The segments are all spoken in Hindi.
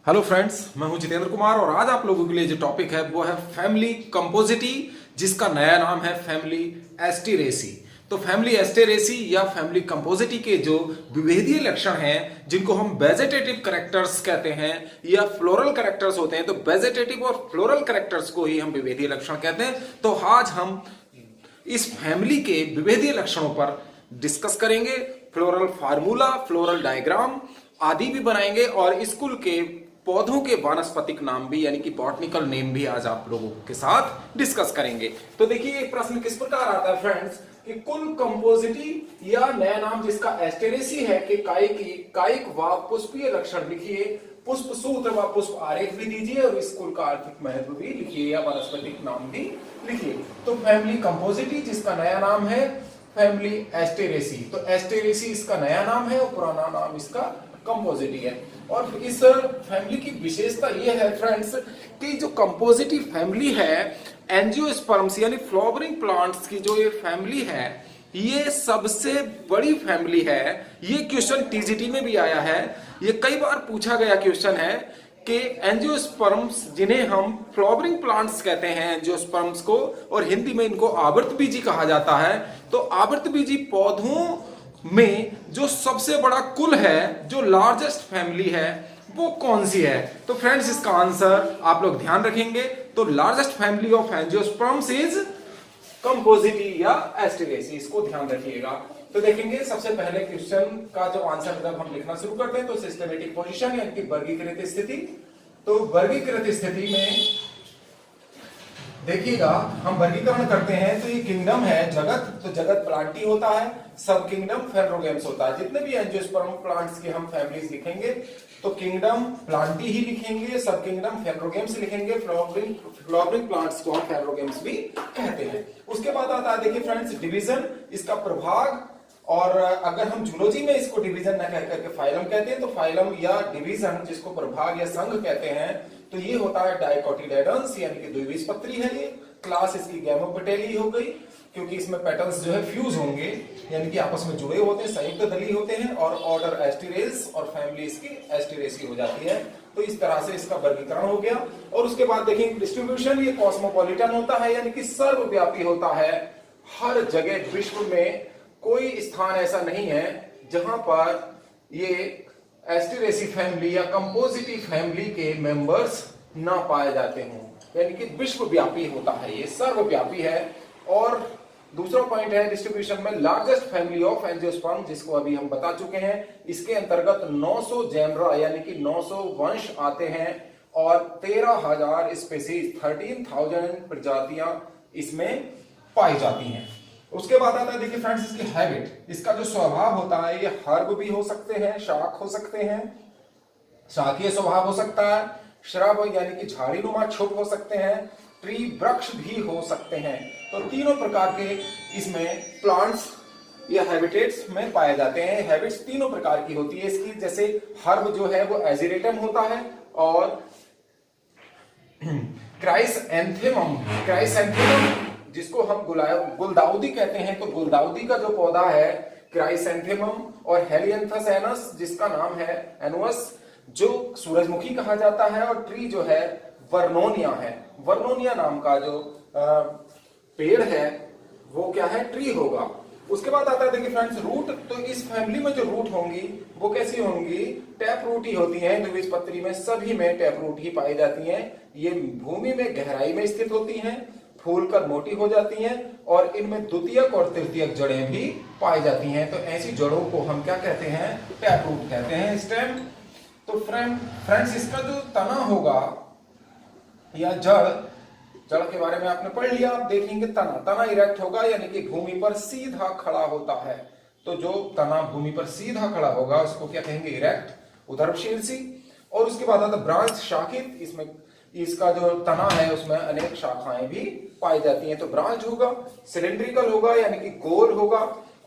हेलो फ्रेंड्स, मैं हूं जितेंद्र कुमार और आज आप लोगों के लिए जो टॉपिक है वो है फैमिली कंपोजिटी, जिसका नया नाम है फैमिली एस्टेरेसी। तो फैमिली एस्टेरेसी या फैमिली कंपोजिटी के जो विभेदीय लक्षण हैं, जिनको हम वेजेटेटिव कैरेक्टर्स कहते हैं या फ्लोरल कैरेक्टर्स होते हैं, तो वेजेटेटिव और फ्लोरल कैरेक्टर्स को ही हम विभेदीय लक्षण कहते हैं। तो आज हम इस फैमिली के विभेदीय लक्षणों पर डिस्कस करेंगे, फ्लोरल फार्मूला, फ्लोरल डायग्राम आदि भी बनाएंगे और स्कूल के पौधों के वानस्पतिक नाम भी यानी कि बॉटनिकल नेम भी आज आप लोगों के साथ डिस्कस करेंगे। तो देखिए एक प्रश्न किस प्रकार आता है फ्रेंड्स कि कुल कंपोजिटी या नया नाम जिसका एस्टेरेसी है कि कायिक व पुष्पीय लक्षण लिखिए, पुष्प सूत्र व पुष्प आरेख भी दीजिए और स्कूल का आर्थिक महत्व भी लिखिए या वानस्पतिक नाम भी लिखिए। तो फैमिली कंपोजिटी जिसका नया नाम है फैमिली एस्टेरेसी, तो एस्टेरेसी इसका नया नाम है और पुराना नाम इसका कंपोजिटी है। और इस फैमिली की विशेषता यह है फ्रेंड्स कि जो कंपोजिटी फैमिली है एंजियोस्पर्म्स यानी फ्लावरिंग प्लांट्स की जो ये फैमिली है, ये सबसे बड़ी फैमिली है। ये क्वेश्चन टीजीटी में भी आया है, ये कई बार पूछा गया क्वेश्चन है कि एंजियोस्पर्म्स जिन्हें हम फ्लावरिंग प्लांट्स कहते हैं एंजियोस्पर्म्स को, और हिंदी में इनको आवृतबीजी कहा जाता है, तो आवृतबीजी पौधों में जो सबसे बड़ा कुल है, जो लार्जेस्ट फैमिली है, वो कौन सी है? तो फ्रेंड्स इसका आंसर आप लोग ध्यान रखेंगे, तो largest family of angiosperms is Compositae या एस्टेरेसी, इसको ध्यान रखिएगा। तो देखेंगे सबसे पहले क्वेश्चन का जो आंसर जब हम लिखना शुरू करते हैं तो सिस्टमेटिक पोजीशन यानी कि वर्गीकृत स्थिति। तो वर्गीकृत स्थिति में देखिएगा हम वर्गीकरण करते हैं तो ये किंगडम है जगत, तो जगत प्लांटी होता है, सब किंगडम फेनरोगेम्स होता है। जितने भी एंजियोस्पर्म प्लांट्स की हम फैमिलीज लिखेंगे तो किंगडम प्लांटी ही लिखेंगे, सब किंगडम फेनरोगेम्स लिखेंगे, फ्लावरिंग प्लांट्स को हम फेनरोगेम्स भी कहते हैं। उसके बाद आता है देखिए फ्रेंड्स डिवीजन, इसका प्रभाग, और अगर हम जूलॉजी में इसको डिवीजन न कह करके फाइलम कहते हैं तो फाइलम या डिवीजन जिसको प्रभाग या संघ कहते हैं, तो ये होता है डाइकोटिलेडन्स यानी कि द्विबीजपत्री है ये। क्लास इसकी गैमोपेटेली हो गई क्योंकि इसमें पेटल्स जो है फ्यूज होंगे यानी कि आपस में जुड़े होते हैं, संयुक्त दली होते हैं, और ऑर्डर एस्टेरेस और फैमिली इसकी एस्टेरेसी हो जाती है। तो इस तरह से इसका वर्गीकरण हो गया। और उसके बाद देखिए डिस्ट्रीब्यूशन, ये कॉस्मोपॉलिटन होता है यानी कि सर्वव्यापी होता है। हर जगह विश्व में कोई स्थान ऐसा नहीं है जहां पर ये एस्टेरेसी फैमिली या कंपोजिटी फैमिली के मेंबर्स ना पाए जाते हों, यानी कि विश्वव्यापी होता है, ये सर्वव्यापी है। और दूसरा पॉइंट है डिस्ट्रीब्यूशन में लार्जेस्ट फैमिली ऑफ एंजियोस्पर्म, जिसको अभी हम बता चुके हैं। इसके अंतर्गत 900 जेनरा यानी कि 900 वंश आते हैं और 13,000 स्पेसीज 13,000 प्रजातियां इसमें पाई जाती हैं। उसके बाद आता है देखिए फ्रेंड्स इसकी हैबिट, इसका जो स्वभाव होता है, ये हर्ब भी हो सकते हैं, शाख हो सकते हैं, शाखीय स्वभाव हो सकता है, श्रब यानी कि झाड़ी नुमा छुप हो सकते हैं, ट्री वृक्ष भी हो सकते हैं। तो तीनों प्रकार के इसमें प्लांट्स या हैबिटेट्स में पाए जाते हैं। हैबिट्स तीनों प्रकार की होती है इसकी, जैसे हर्ब जो है वो एजिरेटम होता है, और क्राइसैंथेमम जिसको हम गुलदाउदी कहते हैं, तो गुलदाउदी का जो पौधा है क्राइसैंथेमम, और हेलियंथस एनस जिसका नाम है एनुअस जो सूरजमुखी कहा जाता है, और ट्री जो है वर्नोनिया है। वर्नोनिया नाम का जो पेड़ है वो क्या है, ट्री होगा। उसके बाद आता है देखिए फ्रेंड्स रूट, तो इस फैमिली में जो रूट होंगी वो कैसी होंगी, टैप रूट ही होती हैं। द्विबीजपत्री में सभी में टैप रूट ही पाई जाती हैं। ये भूमि में गहराई में स्थित होती हैं, फूलकर मोटी हो जाती हैं, और इनमें द्वितीयक और तृतीयक जड़ें भी पाई जाती हैं। तो ऐसी जड़ों को हम क्या कहते हैं, टैप रूट कहते हैं, स्टेम। तो फ्रेंड्स इसका जो तना होगा या जड़ के बारे में आपने पढ़ लिया, आप देखेंगे तना इरेक्ट होगा यानी कि भूमि पर सीधा खड़ा होता है। तो जो तना भूमि पर सीधा खड़ा होगा उसको क्या कहेंगे, इरेक्ट, उदरशीर्षी। और उसके बाद आता ब्रांच, शाखित, इसमें इसका जो तना है उसमें अनेक शाखाएं भी पाई जाती हैं। तो ब्रांच होगा, सिलिंड्रिकल होगा यानी कि गोल होगा,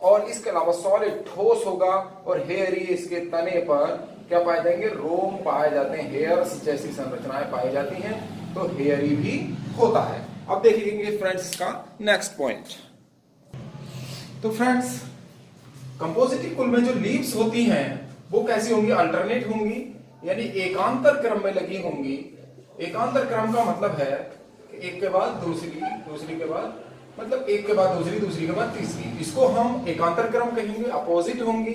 और इसके अलावा सॉलिड ठोस होगा, और हेयरी इसके तने पर क्या पाए जाएंगे, रोम पाए जाते हैं, हेयर्स जैसी संरचनाएं पाई जाती हैं, तो हेयरी भी होता है। अब देखिए फ्रेंड्स इसका नेक्स्ट पॉइंट, तो फ्रेंड्स कंपोजिटिव कुल में जो लीव्स होती हैं वो कैसी होंगी, अल्टरनेट होंगी, यानी एकांतर क्रम में लगी होंगी। एकांतर क्रम का मतलब है एक के बाद दूसरी, दूसरी के बाद, मतलब एक के बाद दूसरी, दूसरी के बाद तीसरी, इसको हम एकांतर क्रम कहेंगे। अपोजिट होंगी,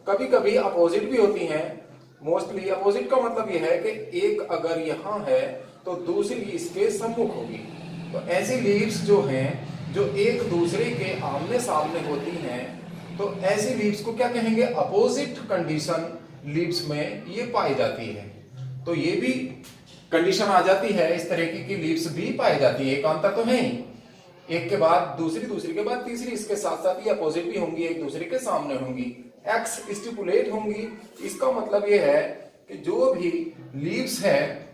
कभी कभी अपोजिट भी होती हैं। मोस्टली अपोजिट का मतलब यह है कि एक अगर यहाँ है तो दूसरी इसके सम्मुख होगी। तो ऐसी लीव्स जो हैं जो एक दूसरे के आमने सामने होती हैं, तो ऐसी लीव्स को क्या कहेंगे? अपोजिट कंडीशन लीव्स में ये पाई जाती है। तो ये भी कंडीशन आ जाती है, इस तरह की लीव्स भी पाई जाती है। एकांतर तो है ही, एक के बाद दूसरी, दूसरी के बाद तीसरी, इसके साथ साथ ये अपोजिट भी होंगी, एक दूसरे के सामने होंगी। एक्स स्टिपुलेट होंगी, इसका मतलब ये है कि जो भी लीव्स है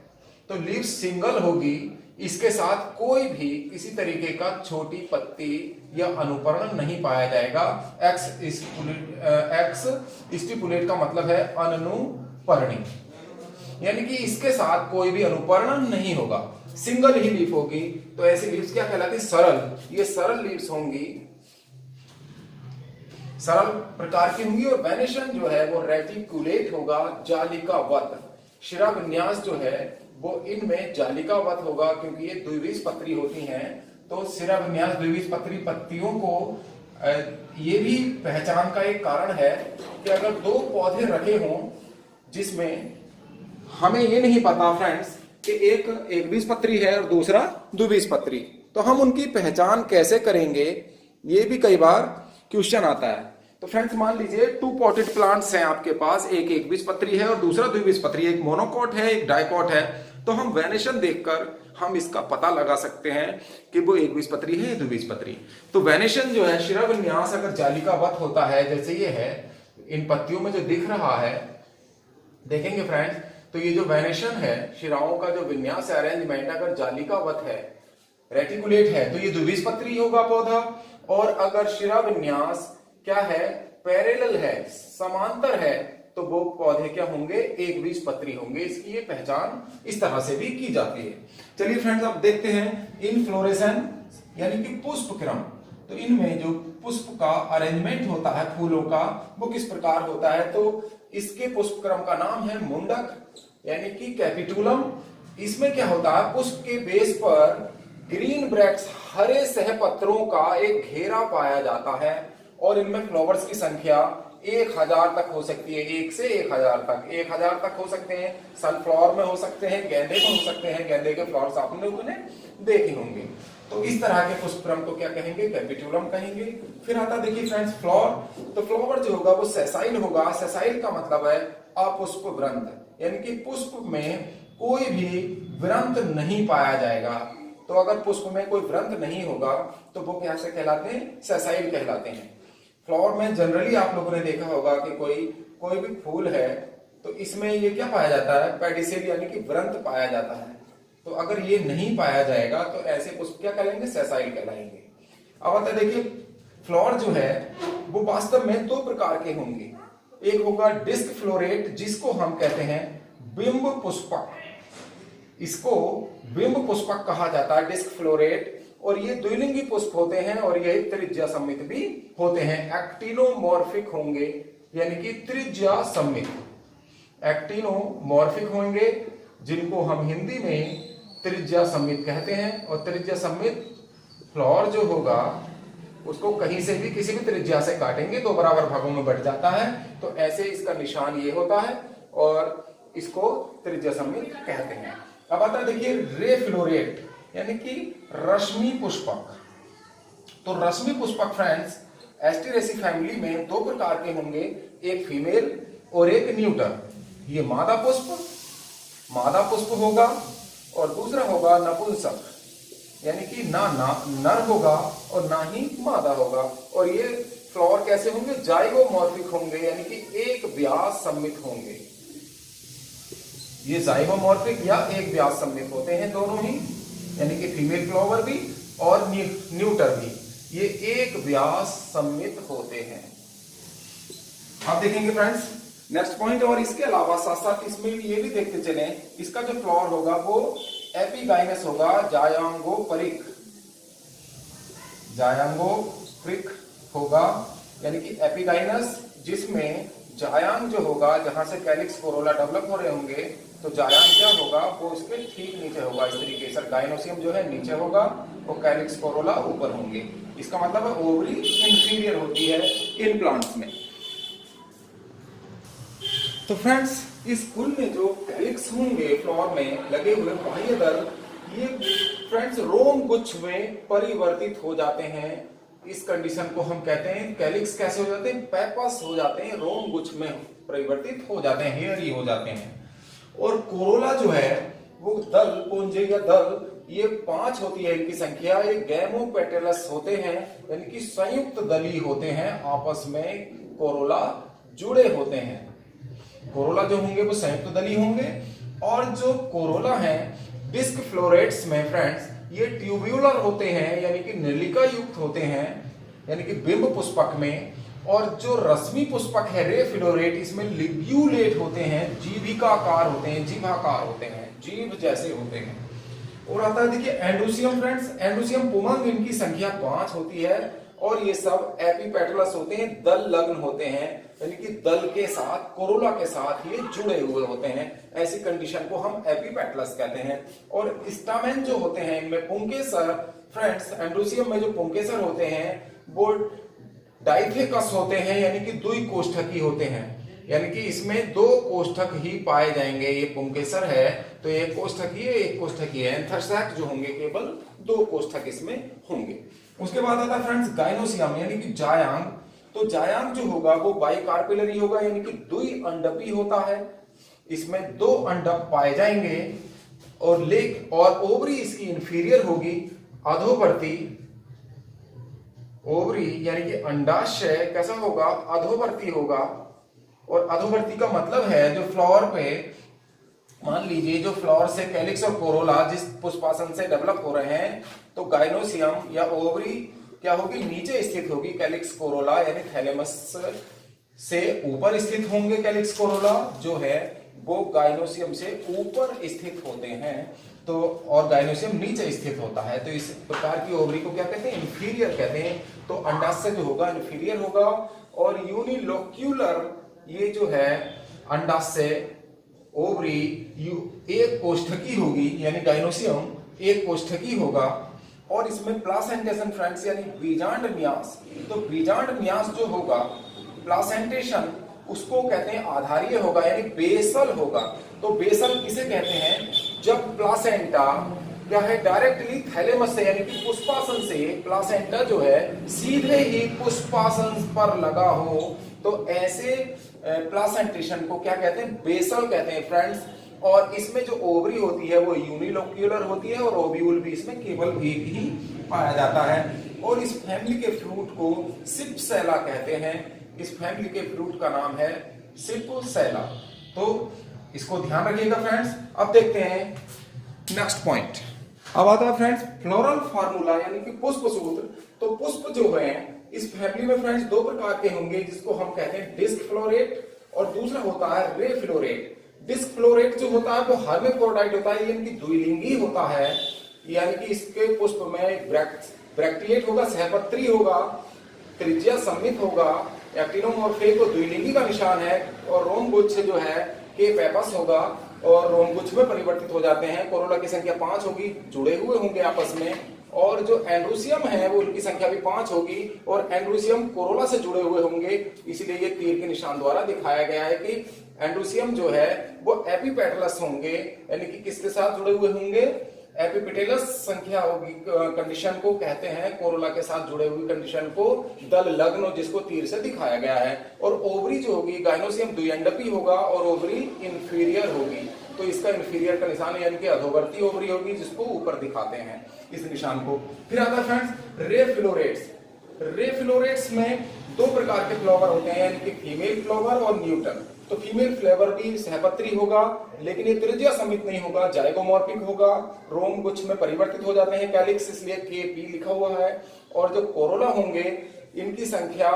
तो लीव्स सिंगल होगी, इसके साथ कोई भी किसी तरीके का छोटी पत्ती या अनुपर्ण नहीं पाया जाएगा। एक्स स्टिपुलेट का मतलब है अनुपर्णी, यानी कि इसके साथ कोई भी अनुपर्ण नहीं होगा, सिंगल ही लीफ होगी। तो ऐसी लीव्स क्या कहलाती? सरल। ये सरल लीव्स होंगी, सरल प्रकार की होंगी। और वेनेशन जो है वो रेटिकुलेट होगा, जालिकावत। शिरा विन्यास जो है वो इनमें जालिकावत होगा, क्योंकि ये द्विबीजपत्री होती हैं। तो शिरा विन्यास द्विबीजपत्री पत्तियों को ये भी पहचान का एक कारण है कि अगर दो पौधे रखे हों जिसमें हमें ये नहीं पता फ्रेंड्स कि एक बीजपत्री है और दूसरा द्विबीजपत्री, तो हम उनकी पहचान कैसे करेंगे, ये भी कई बार क्वेश्चन आता है। तो फ्रेंड्स मान लीजिए 2 पॉटेड प्लांट्स हैं आपके पास, एक एकबीजपत्री है और दूसरा द्विबीजपत्री, एक मोनोकॉट है एक डाइकॉट है। तो हम वेनेशन देखकर हम इसका पता लगा सकते हैं कि वो एकबीजपत्री है या द्विबीजपत्री। तो वेनेशन जो है, शिरा विन्यास अगर जालिकावत होता है जैसे ये है, इन पत्तियों में जो दिख रहा है, देखेंगे फ्रेंड्स, तो ये जो वेनेशन है, शिराओं का जो विन्यास है, अरेंजमेंट अगर जालिकावत है, रेटिकुलेट है, तो ये द्विबीजपत्री होगा पौधा। और अगर शिरा विन्यास क्या है? पैरेलल है, समांतर है, तो वो पौधे क्या होंगे? एकबीजपत्री होंगे। इसकी ये पहचान इस तरह से भी की जाती है। चलिए फ्रेंड्स अब देखते हैं इनफ्लोरेसेंस यानी कि पुष्प क्रम। तो इनमें जो पुष्प का अरेंजमेंट होता है फूलों का, वो किस प्रकार होता है? तो इसके पुष्प क्रम का नाम है मुंडक यानी कि कैपिटुलम। इसमें क्या होता है? पुष्प के बेस पर ग्रीन ब्रैक्ट्स, हरे सहपत्रों का एक घेरा पाया जाता है और इनमें फ्लावर्स की संख्या 1000 तक हो सकती है। 1 से 1000 तक, 1000 तक हो सकते हैं। सनफ्लावर में हो सकते हैं, गेंदे में हो सकते हैं, गेंदे के फ्लावर्स आपने उन्हें देखे होंगे। तो इस तरह के पुष्प क्रम को क्या कहेंगे? कैपिटुलम कहेंगे। फिर आता देखिए फ्रेंड्स फ्लावर। तो फ्लावर जो होगा वो सेसाइल होगा। सेसाइल का मतलब है अपुष्प वृंत, यानी कि पुष्प में कोई भी वृंत नहीं पाया जाएगा। तो अगर पुष्प में कोई वृंत नहीं होगा तो वो कैसे कहलाते हैं? सेसाइल कहलाते हैं। फ्लावर में जनरली आप लोगों ने देखा होगा कि कोई भी फूल है तो इसमें ये क्या पाया जाता है? पेडिसेल यानी कि वृंत पाया जाता है। तो अगर ये नहीं पाया जाएगा तो ऐसे पुष्प क्या कहलाएंगे? सेसाइल कहलाएंगे। अब आता देखिए फ्लावर जो है वो वास्तव में 2 प्रकार के होंगे। एक होगा डिस्क फ्लोरेट, जिसको हम कहते हैं बिंब पुष्पक। इसको बिंब पुष्पक कहा जाता है, डिस्क फ्लोरेट। और ये द्विलिंगी पुष्प होते हैं और ये त्रिज्या सम्मित भी होते हैं। एक्टिनोमॉर्फिक होंगे यानी कि त्रिज्या सम्मित। एक्टिनोमॉर्फिक होंगे जिनको हम हिंदी में त्रिज्या सम्मित कहते हैं। और त्रिज्या सम्मित फ्लावर जो होगा उसको कहीं से भी किसी भी त्रिज्या से काटेंगे तो बराबर भागों में बढ़ जाता है। तो ऐसे इसका निशान ये होता है और इसको त्रिज्या सम्मित कहते हैं। अब आता है देखिए रे फ्लोरेट यानी कि रश्मि पुष्पक। तो रश्मि पुष्पक फ्रेंड्स एस्टेरेसी फैमिली में 2 प्रकार के होंगे, एक फीमेल और एक न्यूटर। ये मादा पुष्प होगा और दूसरा होगा नपुंसक यानी कि ना नर होगा और ना ही मादा होगा। और ये फ्लावर कैसे होंगे? जाइगोमॉर्फिक होंगे यानी कि एक व्यास सम्मित होंगे। ये जाइगोमॉर्फिक या एक व्यास सम्मित होते हैं दोनों ही, यानी कि फीमेल फ्लावर भी और न्यूटर भी, ये एक व्यास सम्मित होते हैं। आप देखेंगे फ्रेंड्स नेक्स्ट पॉइंट। और इसके अलावा साथ साथ इसमें ये भी देखते चले, इसका जो फ्लावर होगा वो एपिगाइनस होगा, जायांगोप्रिक होगा, यानी कि एपिगाइनस जिसमें जायांग जो होगा, जहां से कैलिक्स कोरोला डेवलप हो रहे होंगे, तो जायांग क्या होगा, वो इसके ठीक नीचे होगा। इस तरीके से गाइनोसियम जो है नीचे होगा और कैलिक्स कोरोला ऊपर होंगे। इसका मतलब है ओवरी इंफीरियर होती है इन प्लांट्स में। तो फ्रेंड्स, इस फूल में जो कैलिक्स होंगे फ्लावर में लगे हुए बाह्य दल, ये फ्रेंड्स रोम गुच्छ में परिवर्तित हो जाते हैं। इस कंडीशन को हम कहते हैं, कैलिक्स कैसे हो जाते हैं, पेपस हो जाते हैं, रोम गुच्छ में परिवर्तित हो जाते हैं, हेयरी हो जाते हैं। और कोरोला जो है वो दल, पुंज या दल, ये 5 होती है इनकी संख्या। ये गैमोपेटलस होते हैं, यानी कि संयुक्त दली होते हैं, आपस में कोरोला जुड़े होते हैं। कोरोला जो होंगे वो संयुक्त दली होंगे। और जो कोरोला है डिस्क फ्लोरेट्स में फ्रेंड्स, ये ट्यूब्यूलर होते हैं, यानी कि नलिका युक्त होते हैं, यानी कि बिंब पुष्पक में। और जो रश्मि पुष्पक है रे फ्लोरेट, इसमें लिब्यूलेट होते हैं, जीभिकाकार होते हैं, जीभाकार होते हैं, जीभ जैसे होते हैं। और आता है देखिए एंडोसियम फ्रेंड्स, एंडोसियम पुमंग, इनकी संख्या 5 होती है। और ये सब एपिपेटलस होते हैं, दल लग्न होते हैं, यानी कि दल के साथ, कोरोला के साथ ये जुड़े हुए होते हैं। ऐसी कंडीशन को हम एपिपेटलस कहते हैं। और स्टामेन जो होते हैं इनमें पुंकेसर फ्रेंड्स, एंडोसियम में जो पुंकेसर होते हैं वो डाइफेकस होते हैं, यानी कि द्विकोष्ठकी होते हैं, यानी कि इसमें 2 कोष्ठक ही पाए जाएंगे। ये पुंकेसर है तो एक कोष्ठकी है, एक कोष्ठकी है। एंथरसैक जो होंगे केवल 2 कोष्ठक इसमें होंगे। उसके बाद आता है फ्रेंड्स गाइनोसियम, यानी कि जायांग। तो जायांग जो होगा वो बाइकार्पिलरी होगा, यानी कि द्विअंडपी होता है। इसमें 2 अंडक पाए जाएंगे। और ओवरी इसकी इंफीरियर होगी, अधोवर्ती ओवरी यानी कि अंडाशय कैसा होगा, अधोवर्ती होगा। और अधोवर्ती का मतलब है जो फ्लावर पे, मान लीजिए जो फ्लावर से कैलिक्स और कोरोला जिस पुष्पासन से डेवलप हो रहे हैं, तो गाइनोसियम या ओवरी क्या होगी, नीचे स्थित होगी। कैलिक्स कोरोला यानी थैलेमस से ऊपर स्थित होंगे। कैलिक्स कोरोला जो है वो गाइनोसियम से ऊपर स्थित होते हैं, तो और गाइनोसियम नीचे स्थित होता है। तो इस प्रकार की ओवरी को क्या कहते हैं, इंफीरियर कहते हैं। तो अंडाशय जो होगा इंफीरियर होगा। और यूनिलोक्यूलर, ये जो है अंडाशय ओवरी एक कोष्ठकी होगी, यानी गाइनोसियम एक कोष्ठकी होगा। और इसमें प्लासेंटेशन फ्रेंड्स, यानी बीजांड न्यास। तो बीजांड न्यास जो होगा, प्लासेंटेशन, उसको कहते हैं आधारीय होगा, यानी बेसल होगा। तो बेसल किसे कहते हैं, जब प्लासेंटा क्या है डायरेक्टली थैलेमस से, यानी कि पुष्पासन से प्लासेंटा जो है सीधे ही पुष्पासन पर लगा हो, तो ऐसे प्लासेंटेशन को क्या कहते हैं, बेसल कहते हैं फ्रेंड्स। और इसमें जो ओवरी होती है वो यूनिलोक्यूलर होती है, और ओव्यूल भी इसमें केवल एक ही पाया जाता है। और इस फैमिली के फ्रूट को सिपसेला कहते हैं। इस फैमिली के फ्रूट का नाम है सिपसेला। तो इसको ध्यान रखिएगा फ्रेंड्स। अब देखते हैं नेक्स्ट पॉइंट। अब आता है फ्रेंड्स फ्लोरल फार्मूला, यानी कि पुष्प सूत्र। तो पुष्प जो है इस फैमिली में फ्रेंड्स 2 प्रकार के होंगे, जिसको हम कहते हैं डिस्क फ्लोरेट, और दूसरा होता है रे फ्लोरेट। डिस्क फ्लोरेट जो होता है वो हर्मेफ्रोडाइट होता है, यानी कि द्विलिंगी होता है। यानी कि इसके पुष्प में ब्रैक्टिएट होगा, सहपत्री होगा, त्रिज्या सम्मित होगा, एक्टिनोमॉर्फे को द्विलिंगी का निशान है। और रोमगुच्छ जो है के पेपस होगा, और रोमगुच्छ में परिवर्तित हो जाते हैं। कोरोला की संख्या 5 होगी, जुड़े हुए होंगे आपस में। और जो एंड्रोसियम है वो उनकी संख्या भी 5 होगी, और एंड्रोसियम कोरोला से जुड़े हुए होंगे। इसलिए ये तीर के निशान द्वारा दिखाया गया है कि एंड्रोसियम जो है वो एपिपेटलस होंगे, यानी कि किसके साथ जुड़े हुए होंगे, एपिपेटलस संख्या होगी। कंडीशन को कहते हैं, कोरोला के साथ जुड़े हुए कंडीशन को दल लग्न, जिसको तीर से दिखाया गया है। और ओवरी जो होगी, गाइनोसियम द्विअंडपी होगा और ओवरी इंफीरियर होगी। तो इसका इंफीरियर का निशान यानी कि अधोवर्ती ओवरी होगी, जिसको ऊपर दिखाते हैं इस निशान को। फिर आता है friends ray florets. Ray florets में 2 प्रकार के फ्लावर होते हैं, यानी कि फीमेल फ्लावर और न्यूटन। तो फीमेल फ्लेवर भी सहपत्री होगा, लेकिन ये त्रिज्या समित नहीं होगा, जाइगोमॉर्फिक होगा। रोम गुच्छ में परिवर्तित हो जाते हैं कैलिक्स, इसलिए KP लिखा हुआ है। और जो कोरोला होंगे इनकी संख्या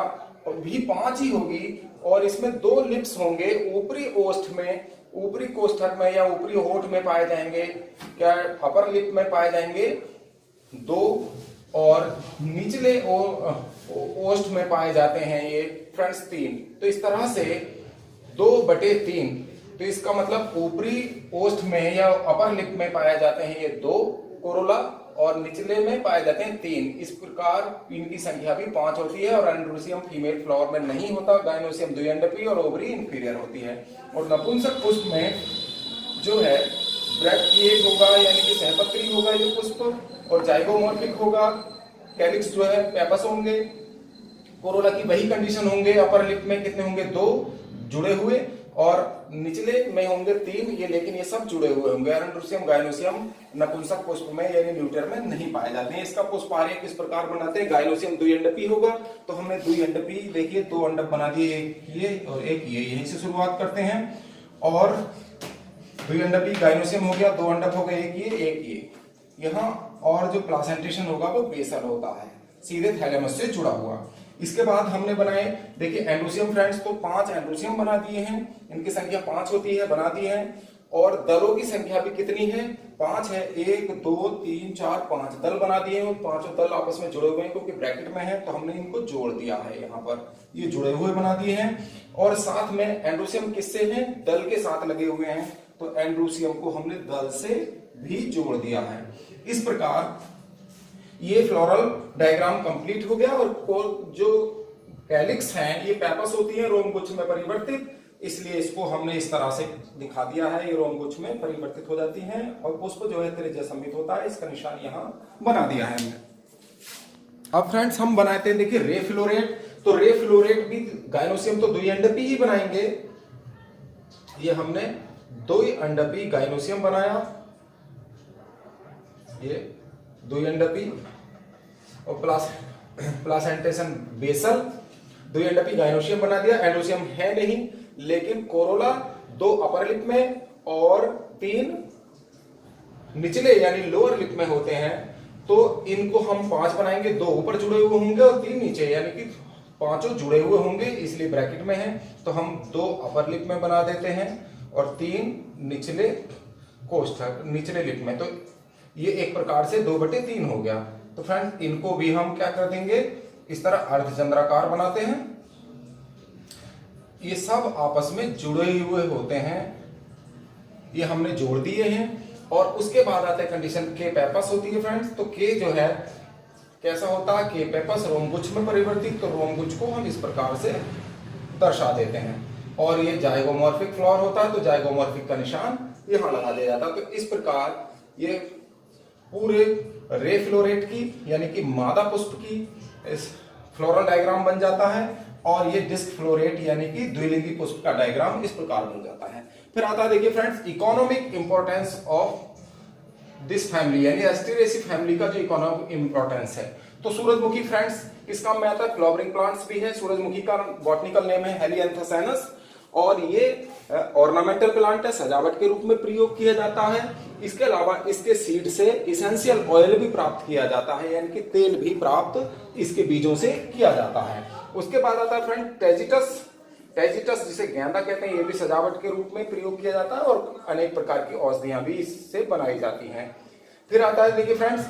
भी 5 ही होगी, और इसमें 2 लिप्स होंगे, ऊपरी ओष्ठ में, ऊपरी कोष्ठक में या ऊपरी होठ में पाए जाएंगे, क्या अपर लिप में पाए जाएंगे 2, और निचले ओष्ठ में पाए जाते हैं ये फ्रेंड्स 3। तो इस तरह से 2/3। तो इसका मतलब ऊपरी ओष्ठ में या अपर लिप में पाए जाते हैं ये 2 कोरोला और निचले में पाए जाते हैं 3। इस प्रकार इनकी संख्या भी 5 होती है और एंड्रोसियम फीमेल फ्लावर में नहीं होता, गायनोसियम द्विअंडपी और ओवरी इंफीरियर होती है। और नपुंसक पुष्प में जो है ब्रैक्टिएट होगा यानी कि सहपत्री होगा ये पुष्प, और जाइगोमॉर्फिक होगा, कैलिक्स जो है पेपस होंगे, कोरोला की वही कंडीशन होंगे, अपर लिप में कितने होंगे 2 जुड़े हुए और निचले में होंगे 3 ये, लेकिन ये सब जुड़े हुए होंगे। एंड्रोसियम गायनोसियम नपुंसक पुष्प में यानी न्यूटर में नहीं पाए जाते हैं। इसका पुष्प आर्य किस प्रकार बनाते हैं, गायनोसियम द्विअंडपी होगा, तो हमने द्विअंडपी देखिए 2 अंडक बना दिए, एक ये और एक ये, यहीं से शुरुआत करते हैं। और द्विअंडपी गायनोसियम हो गया, 2 अंडक हो गए, एक ये यहाँ, और जो प्लासेंटेशन होगा वो बेसल होता है, सीधे थैलेमस से जुड़ा हुआ। इसके बाद हमने बनाए देखिए एंड्रोसियम फ्रेंड्स, तो 5 एंड्रोसियम बना दिए हैं, इनकी संख्या 5 होती है, बना दिए हैं। और दलों की संख्या भी कितनी है, 5 है, 1 2 3 4 5 दल बना दिए हैं। पांचों दल आपस में जुड़े हुए हैं क्योंकि ब्रैकेट में है, तो हमने इनको जोड़ दिया है, यहाँ पर ये जुड़े हुए बना दिए हैं। और साथ में एंड्रोसियम किससे हैं, दल के साथ लगे हुए हैं, तो एंड्रोसियम को हमने दल से भी जोड़ दिया है। इस प्रकार ये फ्लोरल डायग्राम कंप्लीट हो गया। और जो कैलिक्स हैं ये पेपस होती है रोमगुच्छ में परिवर्तित, इसलिए इसको हमने इस तरह से दिखा दिया है, ये रोमगुच्छ में परिवर्तित हो जाती हैं और पुष्प जो है त्रिज्या सममित होता है, इसका निशान यहाँ बना दिया है हमने। अब फ्रेंड्स हम बनाते हैं देखिए रे फ्लोरेट, तो रे फ्लोरेट भी गायनोसियम तो द्विअंडपी ही बनाएंगे, ये हमने द्विअंडपी गायनोसियम बनाया, ये द्विअंडपी और प्लासेंटेशन बेसल, द्विअंडपी गायनोसियम बना दिया। एंड्रोसियम है नहीं, लेकिन कोरोला 2 अपर लिप में और 3 निचले यानी लोअर लिप में होते हैं, तो इनको हम 5 बनाएंगे, 2 ऊपर जुड़े हुए होंगे और 3 नीचे, यानी कि पांचों जुड़े हुए होंगे, इसलिए ब्रैकेट में है। तो हम 2 अपर लिप में बना देते हैं और 3 निचले कोष्ठक निचले लिप में, तो ये एक प्रकार से 2/3 हो गया। तो फ्रेंड्स इनको भी हम क्या कर देंगे, इस तरह अर्धचंद्राकार बनाते हैं, ये सब आपस में जुड़े हुए होते हैं, ये हमने जोड़ दिए हैं। और उसके बाद आता है कंडीशन के पेपस होती है फ्रेंड्स, तो के जो है कैसा होता है, के पेपस रोमगुच्छ में परिवर्तित, तो रोमगुच्छ को हम इस प्रकार से दर्शा देते हैं। और ये जाइगोमॉर्फिक फ्लावर होता है, तो जाइगोमॉर्फिक का निशान यहां लगा दिया जाता है। तो इस प्रकार ये पूरे रे फ्लोरेट की यानी कि मादा पुष्प की इस फ्लोरल डायग्राम बन जाता है, और ये डिस्क फ्लोरेट यानी कि द्विलिंगी पुष्प का डायग्राम इस प्रकार बन जाता है। फिर आता है देखिए friends economic importance of this family, यानी एस्टेरेसी फैमिली का जो इकोनॉमिक इंपॉर्टेंस है। तो सूरजमुखी फ्रेंड्स किस काम में आता है, फ्लावरिंग प्लांट्स भी है। सूरजमुखी का बॉटनिकल नेम है हेलियांथेसिनस, और ये ऑर्नामेंटल प्लांट है, सजावट के रूप में प्रयोग किया जाता है। इसके अलावा इसके सीड से इसेंशियल ऑयल भी प्राप्त किया जाता है, यानी कि तेल भी प्राप्त इसके बीजों से किया जाता है। उसके बाद आता है फ्रेंड टेजिटस, टेजिटस जिसे गेंदा कहते हैं, ये भी सजावट के रूप में प्रयोग किया जाता है और अनेक प्रकार की औषधियां भी इससे बनाई जाती हैं। फिर आता है देखिए फ्रेंड्स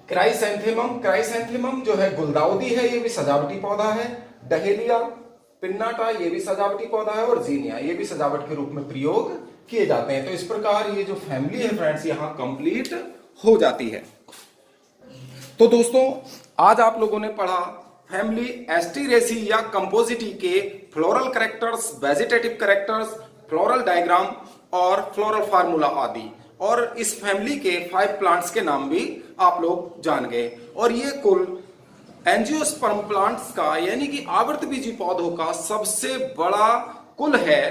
क्राइसैंथेमम, क्राइसैंथेमम जो है गुलदाउदी है, ये भी सजावटी पौधा है। डहेलिया पिन्नाटा ये भी सजावटी पौधा है, और जीनिया ये भी सजावट के रूप में प्रयोग किए जाते हैं। तो इस प्रकार ये जो फैमिली है फ्रेंड्स यहां कंप्लीट हो जाती है। तो दोस्तों आज आप लोगों ने पढ़ा फैमिली एस्टीरेसी या कंपोजिटी के floral characters, vegetative characters, floral diagram और फ्लोरल फार्मूला आदि, और इस फैमिली के 5 प्लांट्स के नाम भी आप लोग जान गए। और ये कुल एंजियोस्पर्म प्लांट्स का यानी कि आवृतबीजी पौधों का सबसे बड़ा कुल है,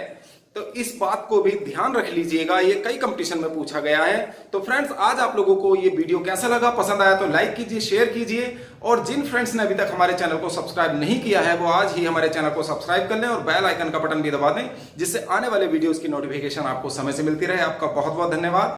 तो इस बात को भी ध्यान रख लीजिएगा, ये कई कंपटीशन में पूछा गया है। तो फ्रेंड्स आज आप लोगों को ये वीडियो कैसा लगा, पसंद आया तो लाइक कीजिए, शेयर कीजिए, और जिन फ्रेंड्स ने अभी तक हमारे चैनल को सब्सक्राइब नहीं किया है वो आज ही हमारे चैनल को सब्सक्राइब कर लें और बेल आइकन का बटन भी दबा दें, जिससे आने वाले वीडियोस की नोटिफिकेशन आपको समय से मिलती रहे। आपका बहुत बहुत धन्यवाद।